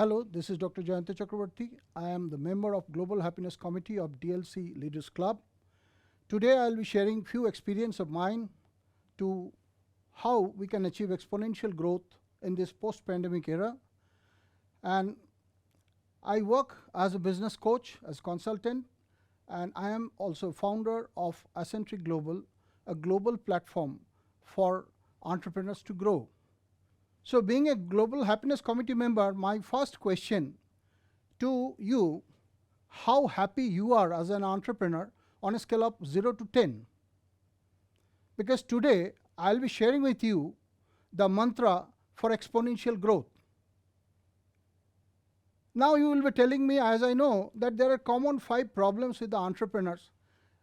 Hello, this is Dr. Jayanta Chakravorty. I am the member of Global Happiness Committee of DLC Leaders Club. Today I'll be sharing few experience of mine to how we can achieve exponential growth in this post-pandemic era. And I work as a business coach, as consultant, and I am also founder of Ascentric Global, a global platform for entrepreneurs to grow. So being a Global Happiness Committee member, my first question to you, how happy you are as an entrepreneur on a scale of 0 to 10. Because today I'll be sharing with you the mantra for exponential growth. Now you will be telling me, as I know, that there are common 5 problems with the entrepreneurs.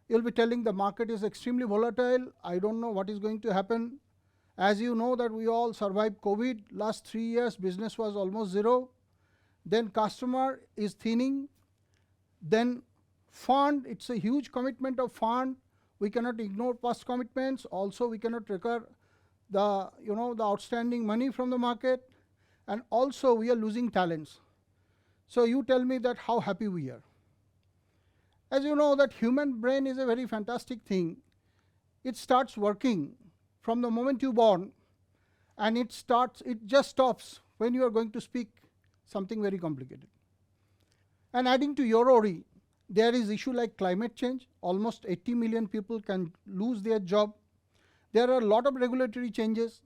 You'll be telling the market is extremely volatile. I don't know what is going to happen. As you know that we all survived COVID. Last 3 years, business was almost zero. Then customer is thinning. Then fund, it's a huge commitment of fund. We cannot ignore past commitments. Also, we cannot recover the outstanding money from the market. And also, we are losing talents. So you tell me that how happy we are. As you know that human brain is a very fantastic thing. It starts working from the moment you born, and it just stops when you are going to speak something very complicated. And adding to your worry, there is issue like climate change. Almost 80 million people can lose their job. There are a lot of regulatory changes.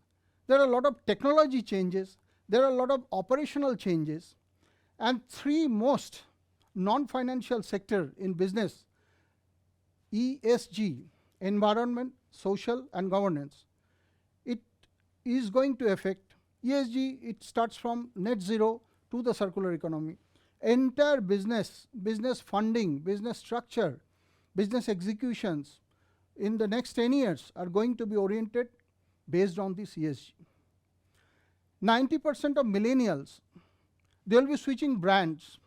There are a lot of technology changes. There are a lot of operational changes. And 3 most non-financial sector in business, ESG, environment, social and governance, it is going to affect ESG. It starts from net zero to the circular economy. Entire business funding, business structure, business executions in the next 10 years are going to be oriented based on this ESG. 90% of millennials, they will be switching brands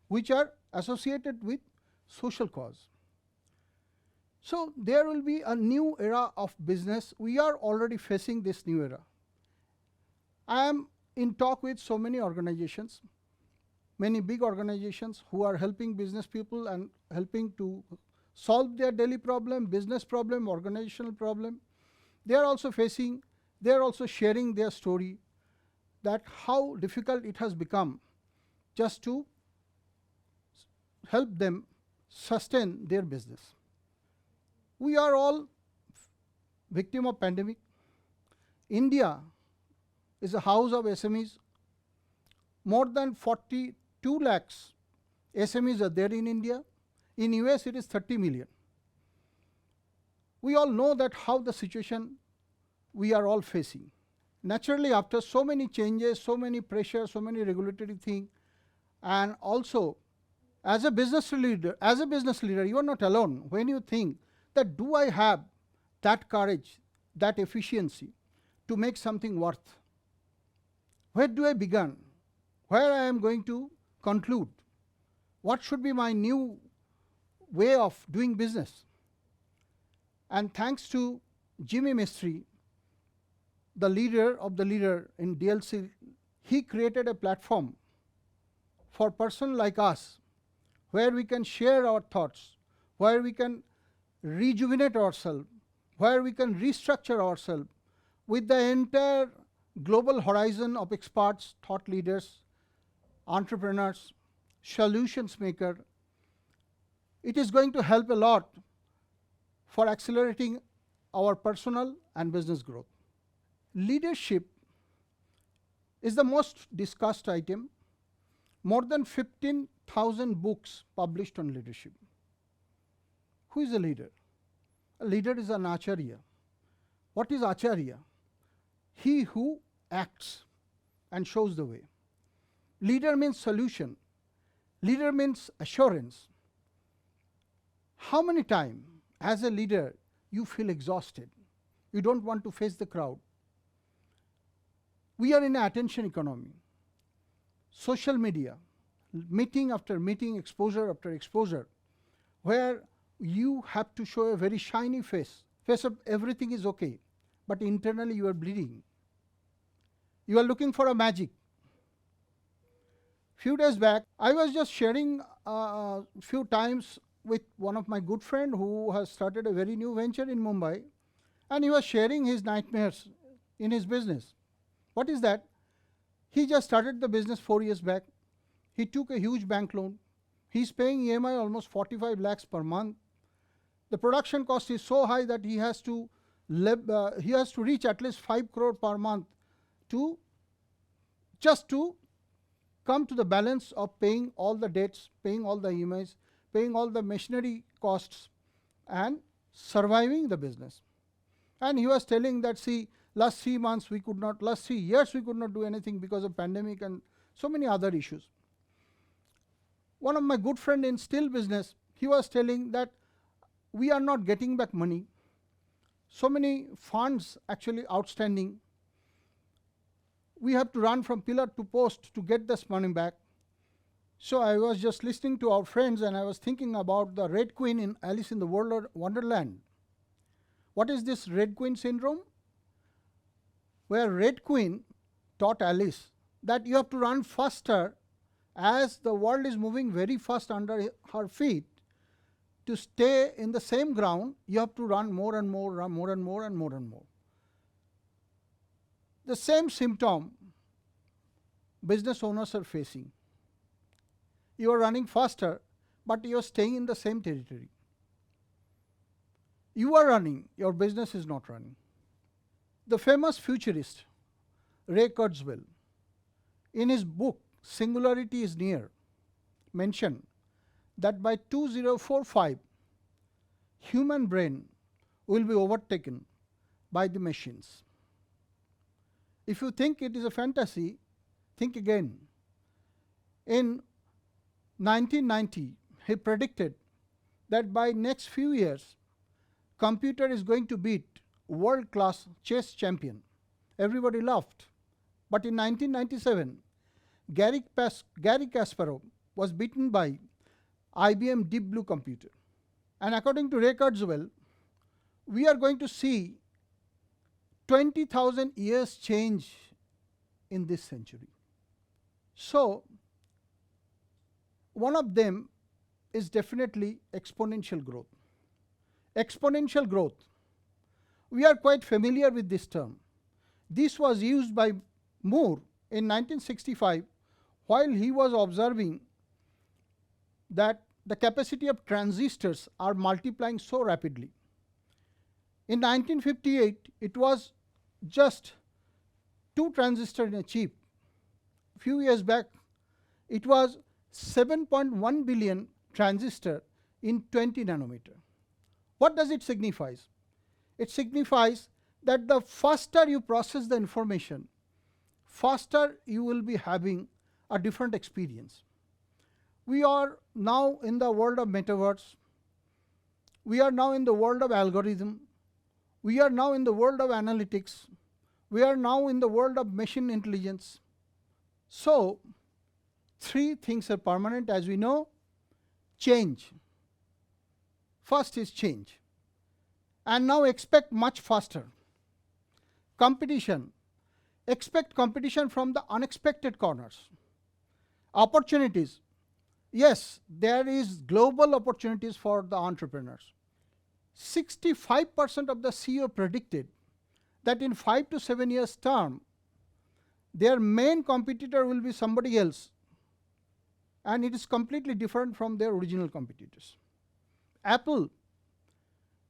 which are associated with social cause. So there will be a new era of business. We are already facing this new era. I am in talk with so many organizations, many big organizations who are helping business people and helping to solve their daily problem, business problem, organizational problem. They are also sharing their story that how difficult it has become just to help them sustain their business. We are all victim of pandemic. India is a house of SMEs. More than 42 lakhs SMEs are there in India. In US, it is 30 million. We all know that how the situation we are all facing. Naturally, after so many changes, so many pressures, so many regulatory things, and also as a business leader, you are not alone when you think that do I have that courage, that efficiency to make something worth? Where do I begin? Where I am going to conclude? What should be my new way of doing business? And thanks to Jimmy Mistry, the leader of the leader in DLC, he created a platform for person like us where we can share our thoughts, where we can rejuvenate ourselves, where we can restructure ourselves with the entire global horizon of experts, thought leaders, entrepreneurs, solutions maker. It is going to help a lot for accelerating our personal and business growth. Leadership is the most discussed item. More than 15,000 books published on leadership. Who is a leader? A leader is an acharya. What is acharya? He who acts and shows the way. Leader means solution. Leader means assurance. How many times as a leader you feel exhausted? You don't want to face the crowd. We are in an attention economy. Social media, meeting after meeting, exposure after exposure, where you have to show a very shiny face of everything is okay, but internally you are bleeding. You are looking for a magic. Few days back, I was just sharing a few times with one of my good friend who has started a very new venture in Mumbai, and he was sharing his nightmares in his business. What is that? He just started the business 4 years back. He took a huge bank loan. He's paying EMI almost 45 lakhs per month. The production cost is so high that he has to reach at least 5 crore per month to just to come to the balance of paying all the debts, paying all the EMIs, paying all the machinery costs, and surviving the business. And he was telling that, see, last 3 years we could not do anything because of pandemic and so many other issues. One of my good friend in steel business, he was telling that we are not getting back money. So many funds actually outstanding. We have to run from pillar to post to get this money back. So I was just listening to our friends and I was thinking about the Red Queen in Alice in the Wonderland. What is this Red Queen syndrome? Where Red Queen taught Alice that you have to run faster as the world is moving very fast under her feet. To stay in the same ground, you have to run more and more, run more and more and more and more. The same symptom business owners are facing. You are running faster, but you are staying in the same territory. You are running, your business is not running. The famous futurist, Ray Kurzweil, in his book, Singularity is Near, mentioned that by 2045, human brain will be overtaken by the machines. If you think it is a fantasy, think again. In 1990, he predicted that by next few years, computer is going to beat world-class chess champion. Everybody laughed. But in 1997, Gary Kasparov was beaten by IBM Deep Blue computer. And according to Ray Kurzweil, we are going to see 20,000 years change in this century. So, one of them is definitely exponential growth. Exponential growth. We are quite familiar with this term. This was used by Moore in 1965 while he was observing that the capacity of transistors are multiplying so rapidly. In 1958, it was just 2 transistors in a chip. A few years back, it was 7.1 billion transistor in 20 nanometer. What does it signify? It signifies that the faster you process the information, faster you will be having a different experience. We are now in the world of metaverse. We are now in the world of algorithm. We are now in the world of analytics. We are now in the world of machine intelligence. So, 3 things are permanent as we know. Change. First is change. And now expect much faster. Competition. Expect competition from the unexpected corners. Opportunities. Yes, there is global opportunities for the entrepreneurs. 65% of the CEO predicted that in 5 to 7 years term, their main competitor will be somebody else. And it is completely different from their original competitors. Apple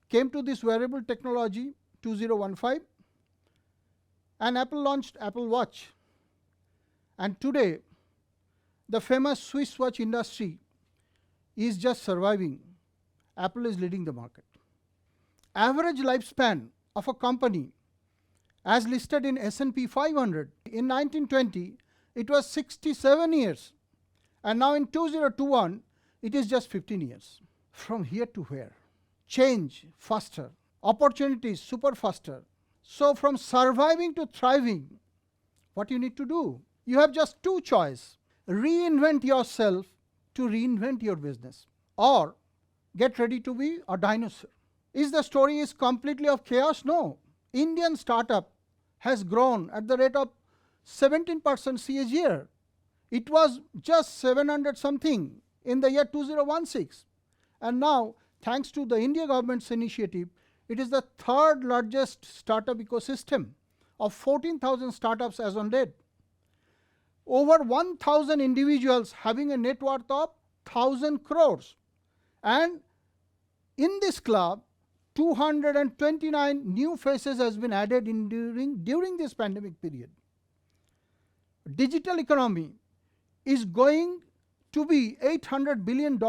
came to this wearable technology 2015 and Apple launched Apple Watch. And today, the famous Swiss watch industry is just surviving. Apple is leading the market. Average lifespan of a company as listed in S&P 500 in 1920, it was 67 years. And now in 2021, it is just 15 years. From here to where? Change faster. Opportunities super faster. So from surviving to thriving, what you need to do? You have just 2 choices. Reinvent yourself to reinvent your business, or get ready to be a dinosaur. Is the story is completely of chaos? No. Indian startup has grown at the rate of 17% CAGR It was just 700 something in the year 2016. And now, thanks to the India government's initiative, it is the third largest startup ecosystem of 14,000 startups as on date. Over 1,000 individuals having a net worth of 1,000 crores. And in this club, 229 new faces has been added during this pandemic period. Digital economy is going to be $800 billion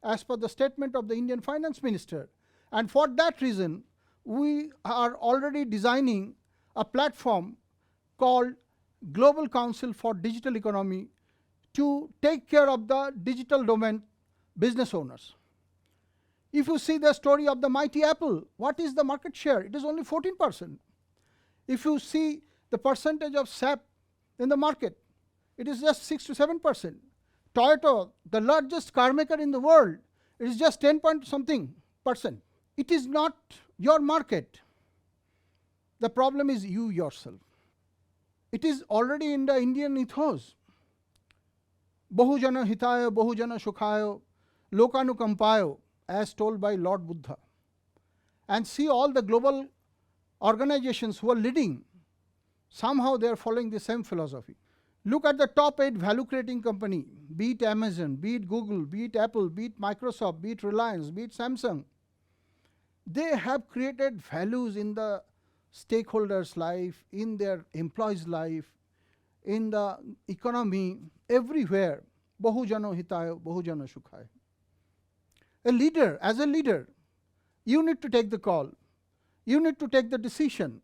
as per the statement of the Indian Finance Minister. And for that reason, we are already designing a platform called Global Council for Digital Economy to take care of the digital domain business owners. If you see the story of the mighty Apple, what is the market share? It is only 14%. If you see the percentage of SAP in the market, it is just 6 to 7%. Toyota, the largest car maker in the world, it is just 10 point something percent. It is not your market. The problem is you yourself. It is already in the Indian ethos. Bahujana hitayo, bahujana sukhayo, lokanukampayo, as told by Lord Buddha. And see all the global organizations who are leading, somehow they are following the same philosophy. Look at the top 8 value creating company, be it Amazon, be it Google, be it Apple, be it Microsoft, be it Reliance, be it Samsung. They have created values in the stakeholders' life, in their employees' life, in the economy, everywhere. Bahujano hitayo, bahujano sukhayo. A leader, as a leader, you need to take the call. You need to take the decision.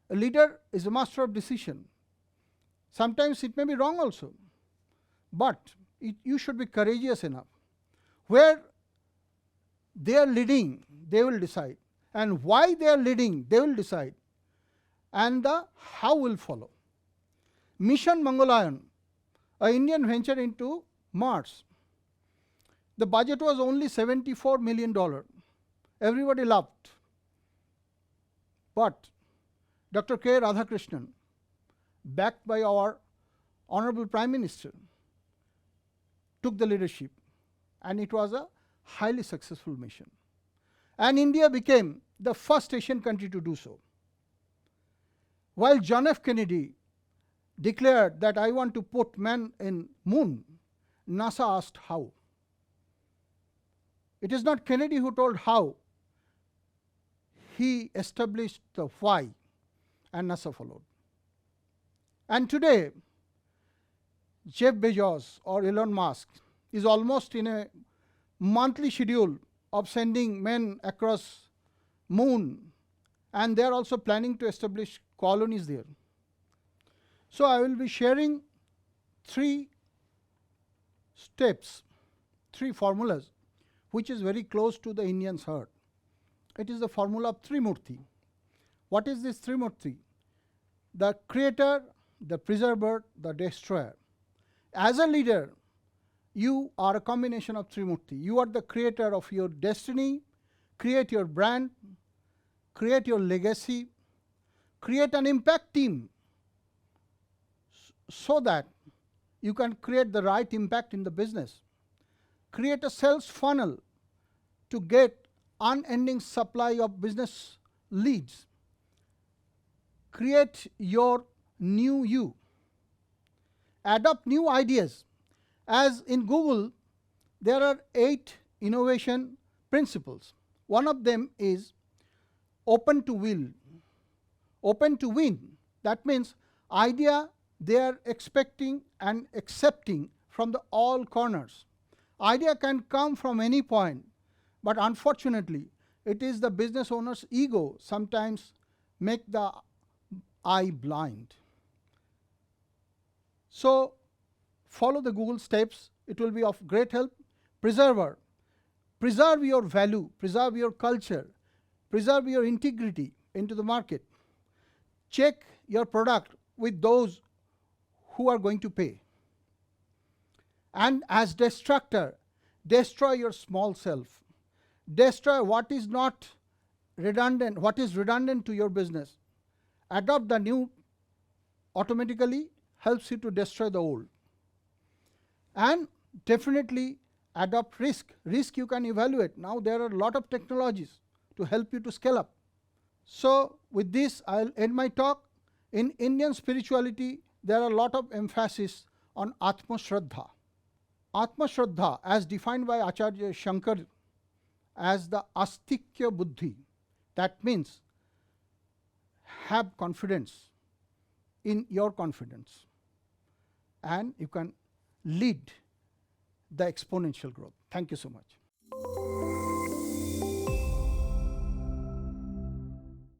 A leader is a master of decision. Sometimes it may be wrong also, but you should be courageous enough. Where they are leading, they will decide. And why they are leading, they will decide. And the how will follow. Mission Mangalayan, an Indian venture into Mars. The budget was only $74 million. Everybody laughed. But Dr. K. Radhakrishnan, backed by our Honorable Prime Minister, took the leadership, and it was a highly successful mission. And India became the first Asian country to do so. While John F. Kennedy declared that I want to put man in moon, NASA asked how. It is not Kennedy who told how. He established the why, and NASA followed. And today, Jeff Bezos or Elon Musk is almost in a monthly schedule of sending men across moon, and they are also planning to establish colonies there. So I will be sharing 3 steps, 3 formulas, which is very close to the Indian's heart. It is the formula of Trimurti. What is this Trimurti? The creator, the preserver, the destroyer. As a leader, you are a combination of Trimurti. You are the creator of your destiny, create your brand, create your legacy, create an impact team so that you can create the right impact in the business. Create a sales funnel to get unending supply of business leads. Create your new you. Adopt new ideas. As in Google, there are 8 innovation principles. One of them is open to will. Open to win. That means idea they are expecting and accepting from the all corners. Idea can come from any point, but unfortunately, it is the business owner's ego sometimes make the eye blind. So follow the Google steps. It will be of great help. Preserver. Preserve your value, preserve your culture, preserve your integrity into the market. Check your product with those who are going to pay. And as destructor, destroy your small self. Destroy what is not redundant, what is redundant to your business. Adopt the new, automatically helps you to destroy the old. And definitely adopt risk. Risk you can evaluate. Now there are a lot of technologies to help you to scale up. So with this, I'll end my talk. In Indian spirituality, there are a lot of emphasis on Atma Shraddha. Atma Shraddha, as defined by Acharya Shankar as the Astikya Buddhi, that means have confidence in your confidence, and you can lead the exponential growth. Thank you so much.